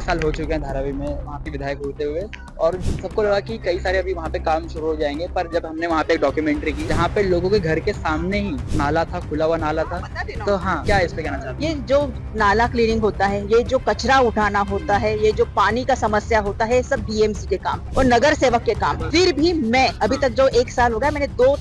साल हो चुके हैं धारावी में वहाँ पे विधायक होते हुए और सबको लगा कि कई सारे अभी वहाँ पे काम शुरू हो जाएंगे, पर जब हमने वहाँ पे एक डॉक्यूमेंट्री की जहाँ पे लोगों के घर के सामने ही नाला था, खुला हुआ नाला था। तो हाँ, क्या इस पे कहना चाहते हैं? ये जो नाला क्लीनिंग होता है, ये जो कचरा उठाना होता है, ये जो पानी का समस्या होता है, सब बीएमसी के काम और नगर सेवक के काम। फिर भी मैं अभी तक जो 1 साल हो गया, मैंने दो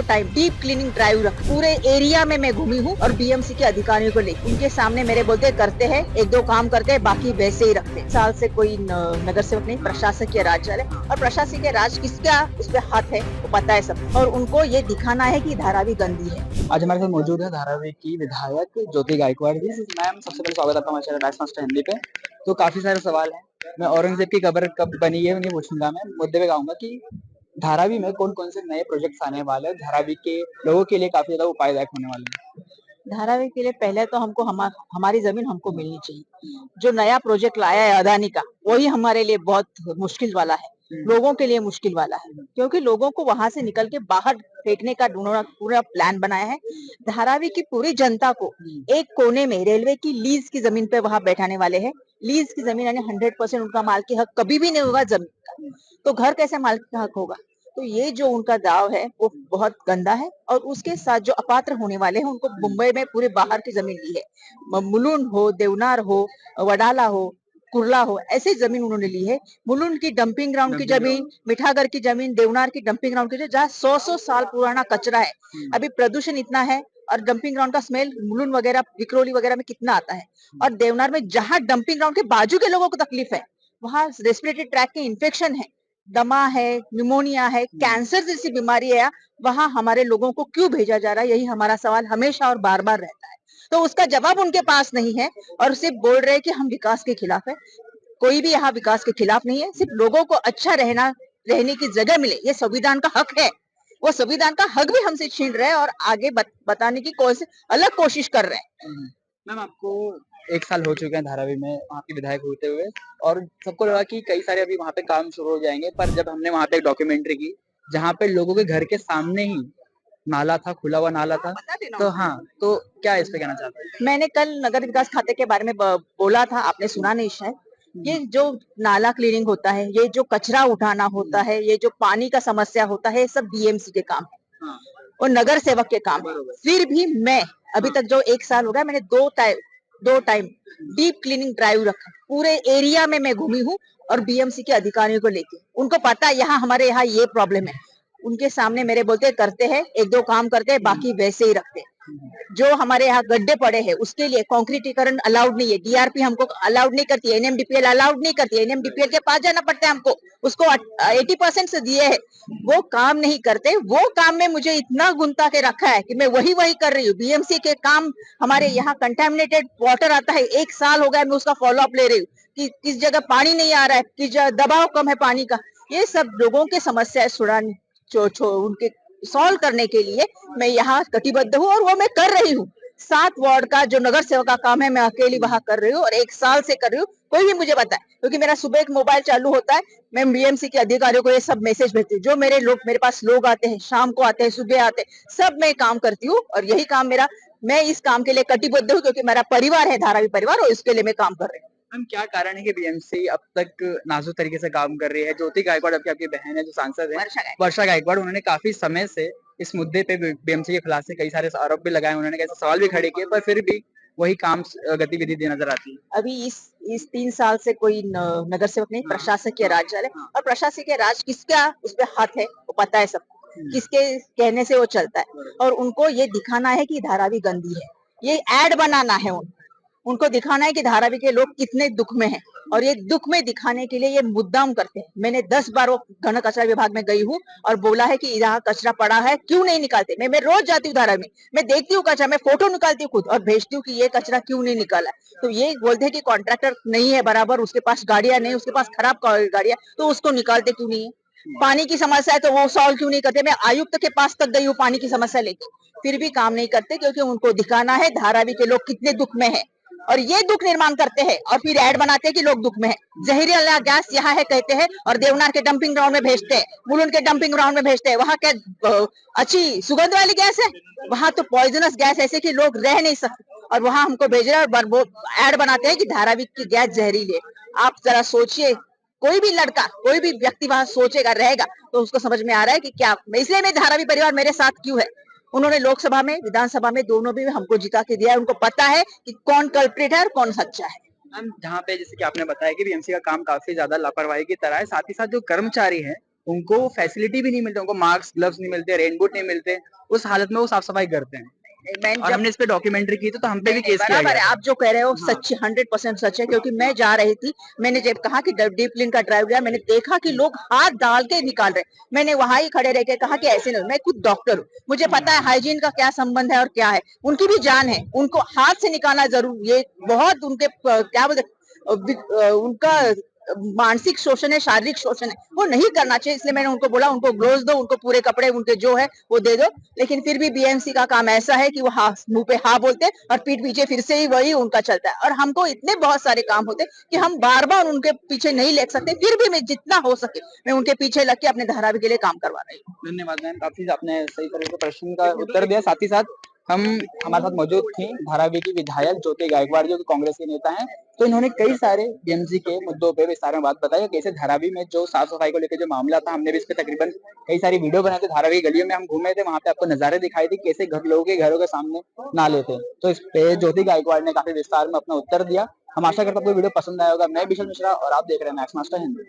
टाइम डीप क्लीनिंग ड्राइव रखा। पूरे एरिया में मैं घूमी हूँ और बीएमसी के अधिकारियों को लेकर उनके सामने मेरे बोलते करते हैं, 1-2 काम करते हैं, बाकी वैसे ही रखते। साल से कोई नगर सेवक नहीं, प्रशासकीय राज चले और प्रशासकीय राज किसका उस पर हाथ है वो पता है सब, और उनको ये दिखाना है कि धारावी गंदी है। आज हमारे साथ मौजूद है धारावी की विधायक ज्योति गायकवाड़ जी। मैम, सबसे पहले स्वागत आपका हमारे चैनल डायस मास्टर हिंदी पे। तो काफी सारे सवाल हैं, मैं औरंगजेब की कब्र कब बनी है नहीं पूछूंगा, मैं मुद्दे पे आऊंगा कि धारावी में कौन कौन से नए प्रोजेक्ट्स आने वाले हैं, धारावी के लोगों के लिए काफी ज्यादा उपायदायक होने वाले हैं। धारावी के लिए पहले तो हमको हमारी जमीन हमको मिलनी चाहिए। जो नया प्रोजेक्ट लाया है अदानी का, वही हमारे लिए बहुत मुश्किल वाला है, लोगों के लिए मुश्किल वाला है, क्योंकि लोगों को वहां से निकल के बाहर फेंकने का पूरा प्लान बनाया है। धारावी की पूरी जनता को एक कोने में रेलवे की लीज की जमीन पे वहां बैठाने वाले हैं। लीज की जमीन यानी 100% उनका माल की हक कभी भी नहीं होगा जमीन का, तो घर कैसे माल का हक होगा? तो ये जो उनका दाव है वो बहुत गंदा है। और उसके साथ जो अपात्र होने वाले हैं उनको मुंबई में पूरे बाहर की जमीन ली है। मुलुंड हो, देवनार हो, वडाला हो, कुर्ला हो, ऐसे जमीन उन्होंने ली है। मुलुंड की डंपिंग ग्राउंड की जमीन, मिठागर की जमीन, देवनार की डंपिंग ग्राउंड की जमीन, जहाँ 100 साल पुराना कचरा है। अभी प्रदूषण इतना है और डंपिंग ग्राउंड का स्मेल मुलुंड वगैरह, विक्रोली वगैरह में कितना आता है। और देवनार में जहाँ डंपिंग ग्राउंड के बाजू के लोगों को तकलीफ है, वहाँ रेस्पिरेटरी ट्रैक के इन्फेक्शन है, दमा है, निमोनिया है, कैंसर जैसी बीमारी है, वहां हमारे लोगों को क्यों भेजा जा रहा है? यही हमारा सवाल हमेशा और बार बार रहता है। तो उसका जवाब उनके पास नहीं है और सिर्फ बोल रहे हैं कि हम विकास के खिलाफ है। कोई भी यहाँ विकास के खिलाफ नहीं है, सिर्फ लोगों को अच्छा रहने की जगह मिले, ये संविधान का हक है। वो संविधान का हक भी हमसे छीन रहे हैं और आगे बताने की अलग कोशिश कर रहे हैं। मैम, आपको 1 साल हो चुके हैं धारावी में वहाँ के विधायक होते हुए और सबको लगा कि कई सारे अभी वहाँ पे काम शुरू हो जाएंगे, पर जब हमने वहाँ पे एक डॉक्यूमेंट्री की जहाँ पे लोगों के घर के सामने ही नाला था, खुला हुआ नाला था। तो हाँ, तो क्या इस पे कहना चाहते हैं? मैंने कल नगर विकास खाते के बारे में बोला था, आपने सुना नहीं शायद। ये जो नाला क्लीनिंग होता है, ये जो कचरा उठाना होता है, ये जो पानी का समस्या होता है, सब बीएमसी के काम है और नगर सेवक के काम है। फिर भी मैं अभी तक जो 1 साल हो गया, मैंने दो टाइम डीप क्लीनिंग ड्राइव रखा। पूरे एरिया में मैं घूमी हूँ और बीएमसी के अधिकारियों को लेके उनको पता है यहाँ हमारे यहाँ ये प्रॉब्लम है। उनके सामने मेरे बोलते करते हैं, 1-2 काम करते हैं, बाकी वैसे ही रखते हैं। जो हमारे यहाँ गड्ढे पड़े हैं उसके लिए कंक्रीटीकरण अलाउड नहीं है, डीआरपी हमको अलाउड नहीं करती है, एनएमडीपीएल अलाउड नहीं करती है, एनएमडीपीएल के पास जाना पड़ता है हमको, उसको 80% से दिए है, वो काम नहीं करते। वो काम में मुझे इतना गुंता के रखा है कि मैं वही कर रही हूँ। बीएमसी के काम, हमारे यहाँ कंटेमिनेटेड वाटर आता है, 1 साल हो गया मैं उसका फॉलो अप ले रही हूँ कि किस जगह पानी नहीं आ रहा है, किस जगह दबाव कम है पानी का। ये सब लोगों के समस्या छुड़ाने उनके सॉल्व करने के लिए मैं यहाँ कटिबद्ध हूँ और वो मैं कर रही हूँ। 7 वार्ड का जो नगर सेवक का काम है मैं अकेली वहां कर रही हूँ और 1 साल से कर रही हूँ। कोई भी मुझे बताए, क्योंकि मेरा सुबह एक मोबाइल चालू होता है, मैं बीएमसी के अधिकारियों को ये सब मैसेज भेजती हूँ। जो मेरे पास लोग आते हैं, शाम को आते हैं, सुबह आते हैं, सब मैं काम करती हूँ और यही काम मेरा, मैं इस काम के लिए कटिबद्ध हूँ क्योंकि मेरा परिवार है धारावी परिवार और इसके लिए मैं काम कर रही हूँ। मैम, क्या कारण है कि बीएमसी अब तक नाजुक तरीके से काम कर रही है? ज्योति गायकवाड़ आपकी बहन है जो सांसद है, वर्षा गायकवाड़, उन्होंने काफी समय से इस मुद्दे पे बीएमसी के खिलाफ से कई सारे आरोप भी लगाए, उन्होंने कैसे सवाल भी खड़े किए, पर फिर भी वही काम गतिविधि नजर आती है। अभी इस 3 साल से कोई नगर सेवक नहीं, प्रशासकीय राज चले और प्रशासकीय राज किसका उस पर हाथ है वो पता है सबको, किसके कहने से वो चलता है। और उनको ये दिखाना है कि धारावी गंदी है, ये एड बनाना है उनको दिखाना है कि धारावी के लोग कितने दुख में हैं और ये दुख में दिखाने के लिए ये मुद्दाम करते हैं। मैंने 10 बार वो घन कचरा विभाग में गई हूँ और बोला है कि यहाँ कचरा पड़ा है, क्यों नहीं निकालते? मैं रोज जाती हूँ धारावी में, मैं देखती हूँ कचरा, मैं फोटो निकालती हूँ खुद और भेजती हूँ कि ये कचरा क्यों नहीं निकाला। तो ये बोलते हैं कि कॉन्ट्रैक्टर नहीं है बराबर, उसके पास गाड़ियां नहीं, उसके पास खराब गाड़ियां, तो उसको निकालते क्यों नहीं है? पानी की समस्या है तो वो सॉल्व क्यों नहीं करते? मैं आयुक्त के पास तक गई हूँ पानी की समस्या लेके, फिर भी काम नहीं करते, क्योंकि उनको दिखाना है धारावी के लोग कितने दुख में है और ये दुख निर्माण करते हैं और फिर ऐड बनाते हैं कि लोग दुख में है। जहरीला गैस यहाँ है कहते हैं और देवनार के डंपिंग ग्राउंड में भेजते हैं, मुलुंड के डंपिंग ग्राउंड में भेजते हैं। वहां क्या अच्छी सुगंध वाली गैस है? वहां तो पॉइजनस गैस ऐसे कि लोग रह नहीं सकते। और वहां हमको भेज रहे हैं और वो ऐड बनाते हैं कि धारावी की गैस जहरीली है। आप जरा सोचिए, कोई भी लड़का, कोई भी व्यक्ति वहां सोचेगा, रहेगा, तो उसको समझ में आ रहा है कि क्या, इसलिए मैं धारावी परिवार मेरे साथ क्यों है। उन्होंने लोकसभा में, विधानसभा में, दोनों में हमको जिता के दिया है। उनको पता है कि कौन कल्प्रिट है और कौन सच्चा है। मैम, जहाँ पे जैसे कि आपने बताया कि बीएमसी का काम काफी ज्यादा लापरवाही की तरह है, साथ ही साथ जो कर्मचारी हैं उनको फैसिलिटी भी नहीं मिलते, उनको मास्क, ग्लव्स नहीं मिलते, रेनकोट नहीं मिलते, उस हालत में वो साफ सफाई करते हैं। और हमने इस पे डॉक्यूमेंटरी की तो हम पे भी केस किया बराबर गया है, था। आप जो कह रहे हो हाँ। सच 100% सच है, क्योंकि मैं जा रही थी, मैंने जब कहा कि डीप क्लीन का ड्राइव गया, मैंने देखा कि लोग हाथ डाल के निकाल रहे, मैंने वहां ही खड़े रह के कहा कि ऐसे नहीं, मैं खुद डॉक्टर हूँ, मुझे पता है हाइजीन का क्या संबंध है और क्या है, उनकी भी जान है, उनको हाथ से निकालना जरूर, ये बहुत उनके क्या बोलते उनका मानसिक शोषण है, शारीरिक शोषण है, वो नहीं करना चाहिए। इसलिए मैंने उनको बोला, उनको ग्लोव्स दो, उनको पूरे कपड़े उनके जो है वो दे दो। लेकिन फिर भी बीएमसी का काम ऐसा है कि वो मुंह पे हाँ बोलते हैं और पीठ पीछे फिर से ही वही उनका चलता है। और हमको इतने बहुत सारे काम होते कि हम बार बार उनके पीछे नहीं लग सकते, फिर भी मैं जितना हो सके मैं उनके पीछे लग के अपने धारावी के लिए काम करवा रही हूँ। धन्यवाद मैम, काफी आपने सही तरह से प्रश्न का उत्तर दिया। साथ ही साथ हमारे साथ मौजूद थी धारावी की विधायक ज्योति गायकवाड़, जो कि कांग्रेस के नेता हैं। तो इन्होंने कई सारे बीएमसी के मुद्दों पे विस्तार में बात बताई, कैसे धारावी में जो साफ सफाई को लेकर जो मामला था, हमने भी इस पे तकरीबन कई सारी वीडियो बनाए थे। धारावी गलियों में हम घूमे थे, वहां पे आपको नजारे दिखाई थे कैसे लोगों के घरों के सामने नाले थे। तो इस पे ज्योति गायकवाड़ ने काफी विस्तार में अपना उत्तर दिया। हम आशा करते हैं आपको वीडियो पसंद आया होगा। मैं विशाल मिश्रा और आप देख रहे हैं मैक्स मास्टर हिंदी।